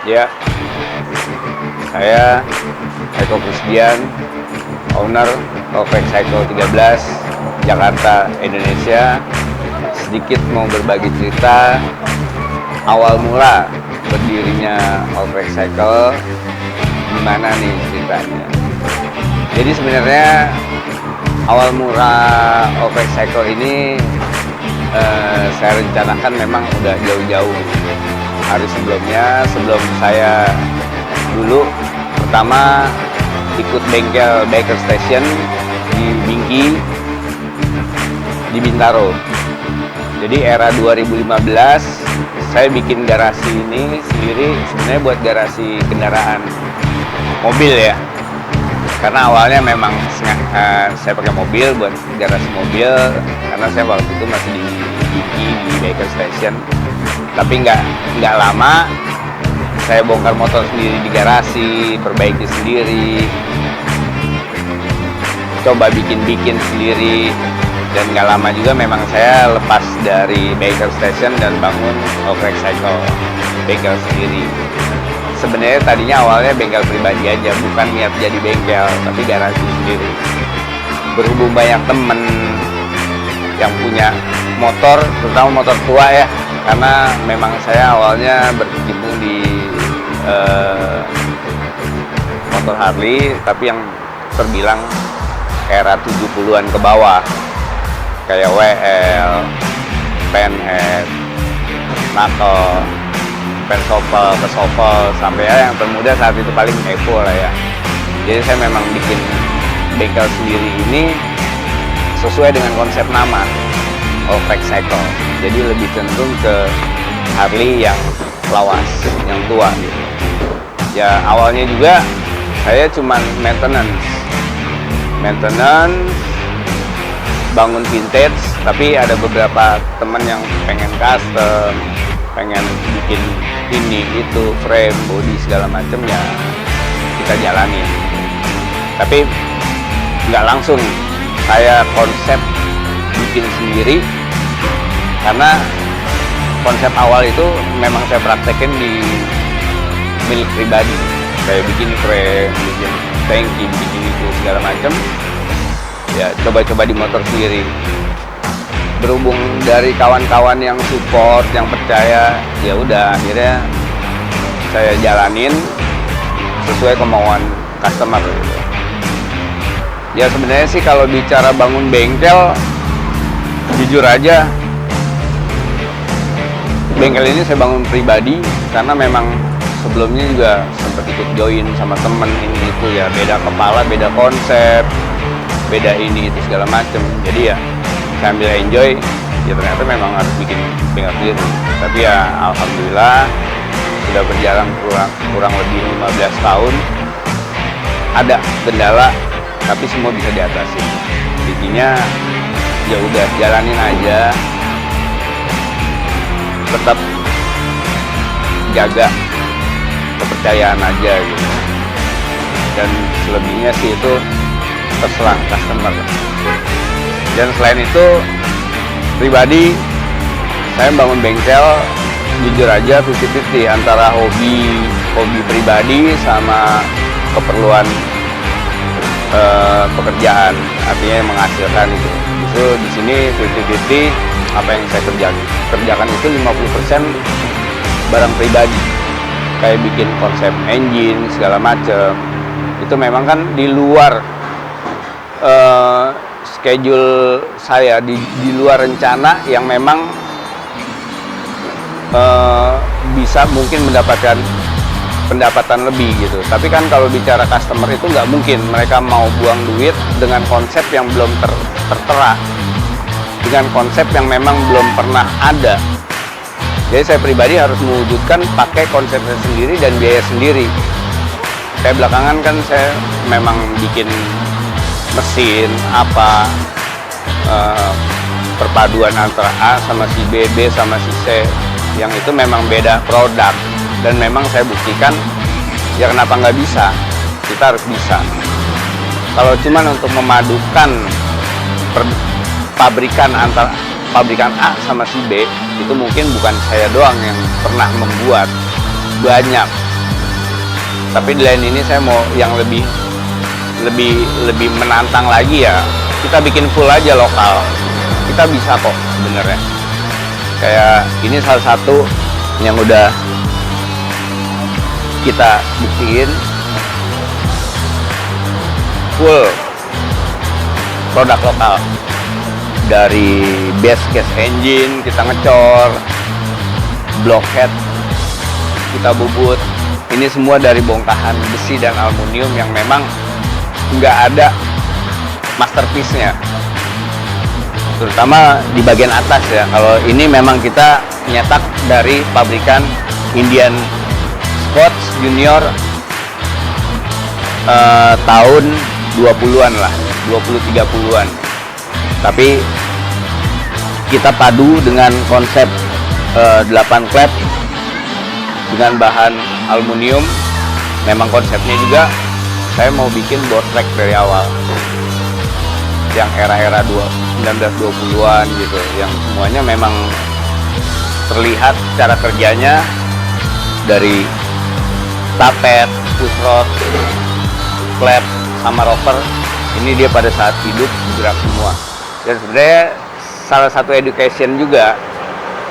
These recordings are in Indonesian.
Ya, saya Eko Kusdian, owner Ovex Cycle 13 Jakarta, Indonesia. Sedikit mau berbagi cerita awal mula berdirinya Ovex Cycle, gimana nih ceritanya. Jadi sebenarnya awal mula Ovex Cycle ini saya rencanakan memang udah jauh-jauh hari sebelumnya. Sebelum saya dulu pertama ikut bengkel Baker Station di Bingki, di Bintaro. Jadi era 2015 saya bikin garasi ini sendiri, sebenarnya buat garasi kendaraan mobil ya. Karena awalnya memang saya pakai mobil buat garasi mobil, karena saya waktu itu masih di Bingki, di Baker Station. Tapi nggak lama saya bongkar motor sendiri di garasi, perbaiki sendiri, coba bikin sendiri. Dan nggak lama juga memang saya lepas dari Baker Station dan bangun Ovex Cycle bengkel sendiri. Sebenarnya tadinya awalnya bengkel pribadi aja, bukan niat jadi bengkel, tapi garasi sendiri. Berhubung banyak temen yang punya motor, terutama motor tua ya, karena memang saya awalnya berkecimpung di motor Harley, tapi yang terbilang era 70-an ke bawah, kayak WL, Penhead, Knuckle, Pensoffel, Kesoffel, sampai ya yang termuda saat itu paling Evo lah ya. Jadi saya memang bikin bengkel sendiri ini sesuai dengan konsep nama Ovex Cycle. Jadi lebih cenderung ke Harley yang lawas, yang tua gitu. Ya awalnya juga saya cuman maintenance, bangun vintage, tapi ada beberapa teman yang pengen custom, pengen bikin ini itu, frame, body segala macam, ya kita jalanin. Tapi nggak langsung saya konsep bikin sendiri, karena konsep awal itu memang saya praktekin di milik pribadi. Saya bikin frame, bikin tanki, bikin itu segala macam, ya coba-coba di motor sendiri. Berhubung dari kawan-kawan yang support, yang percaya, ya udah akhirnya saya jalanin sesuai kemauan customer gitu. Ya sebenarnya sih kalau bicara bangun bengkel, jujur aja bengkel ini saya bangun pribadi karena memang sebelumnya juga sempat ikut join sama temen ini itu, ya beda kepala, beda konsep, beda ini itu segala macem. Jadi ya saya ambil enjoy, ya ternyata memang harus bikin bengkel sendiri. Tapi ya alhamdulillah sudah berjalan kurang lebih 15 tahun. Ada kendala tapi semua bisa diatasi. Intinya ya udah jalanin aja, tetap jaga kepercayaan aja gitu. Dan selebihnya sih itu terserah customer. Dan selain itu pribadi saya bangun bengkel jujur aja 50-50 antara hobi pribadi sama keperluan pekerjaan, artinya yang menghasilkan itu. Justru di sini 50-50, apa yang saya kerjakan itu 50% barang pribadi, kayak bikin konsep engine segala macem. Itu memang kan di luar schedule saya, di luar rencana yang memang bisa mungkin mendapatkan pendapatan lebih gitu. Tapi kan kalau bicara customer itu nggak mungkin mereka mau buang duit dengan konsep yang belum tertera, dengan konsep yang memang belum pernah ada. Jadi saya pribadi harus mewujudkan pakai konsep saya sendiri dan biaya sendiri. Saya belakangan kan saya memang bikin mesin apa, perpaduan antara A sama si B, B sama si C, yang itu memang beda produk. Dan memang saya buktikan, ya kenapa nggak bisa, kita harus bisa. Kalau cuman untuk memadukan pabrikan antara pabrikan A sama si B, itu mungkin bukan saya doang yang pernah membuat, banyak. Tapi di lain ini saya mau yang lebih menantang lagi ya. Kita bikin full aja lokal. Kita bisa kok sebenarnya. Kayak ini salah satu yang udah kita buktiin, full produk lokal. Dari base gas engine kita ngecor, blockhead kita bubut, ini semua dari bongkahan besi dan aluminium yang memang nggak ada masterpiece-nya, terutama di bagian atas ya. Kalau ini memang kita nyetak dari pabrikan Indian Scotch Junior tahun 20-an lah, 20-30-an. Tapi kita padu dengan konsep 8 klep dengan bahan aluminium. Memang konsepnya juga saya mau bikin board track dari awal, yang era-era 1920-an gitu, yang semuanya memang terlihat cara kerjanya dari tapet, pusrod, klep, sama rocker. Ini dia pada saat hidup gerak semua. Dan sebenarnya salah satu education juga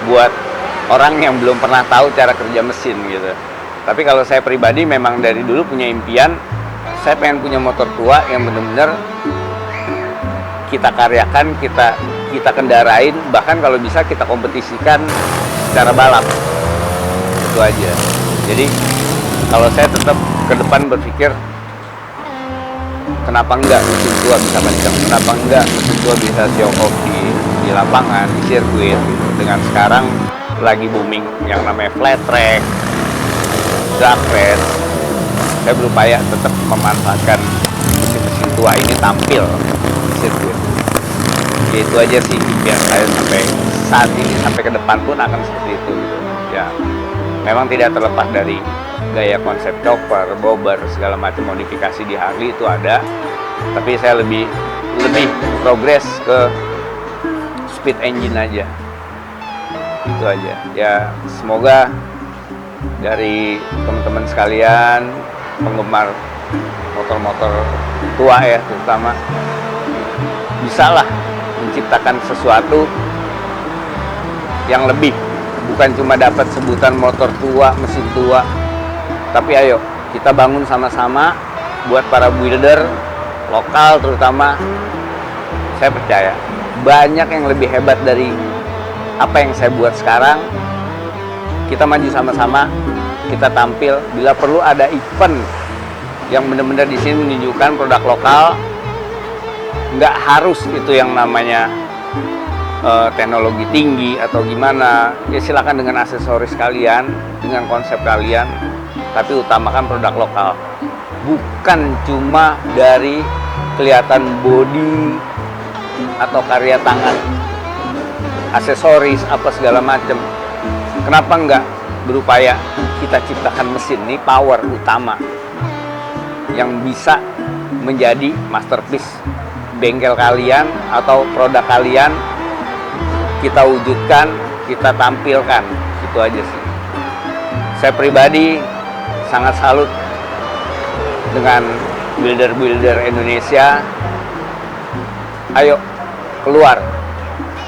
buat orang yang belum pernah tahu cara kerja mesin gitu. Tapi kalau saya pribadi memang dari dulu punya impian, saya pengen punya motor tua yang benar-benar kita karyakan, kita kendarain, bahkan kalau bisa kita kompetisikan secara balap. Itu aja. Jadi kalau saya tetap ke depan berpikir, kenapa enggak mesin tua bisa kencang, kenapa enggak mesin tua bisa show off di lapangan, di sirkuit gitu. Dengan sekarang lagi booming yang namanya flat track, drag race, saya berupaya tetap memanfaatkan mesin-mesin tua ini tampil di sirkuit. Ya itu aja sih impian saya sampai saat ini, sampai ke depan pun akan seperti itu gitu. Ya memang tidak terlepas dari gaya konsep chopper, bobber, segala macam modifikasi di Harley itu ada, tapi saya lebih progres ke speed engine aja. Itu aja. Ya semoga dari teman-teman sekalian penggemar motor-motor tua ya terutama bisalah menciptakan sesuatu yang lebih, bukan cuma dapat sebutan motor tua, mesin tua, tapi ayo kita bangun sama-sama buat para builder lokal terutama. Saya percaya banyak yang lebih hebat dari apa yang saya buat sekarang. Kita maju sama-sama, kita tampil. Bila perlu ada event yang benar-benar di sini menunjukkan produk lokal, nggak harus itu yang namanya teknologi tinggi atau gimana. Ya silakan dengan aksesoris kalian, dengan konsep kalian, tapi utamakan produk lokal. Bukan cuma dari kelihatan body atau karya tangan, aksesoris apa segala macam. Kenapa enggak berupaya kita ciptakan mesin ini power utama yang bisa menjadi masterpiece bengkel kalian atau produk kalian, kita wujudkan, kita tampilkan. Itu aja sih. Saya pribadi sangat salut dengan builder-builder Indonesia. Ayo keluar,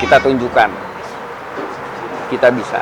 kita tunjukkan kita bisa.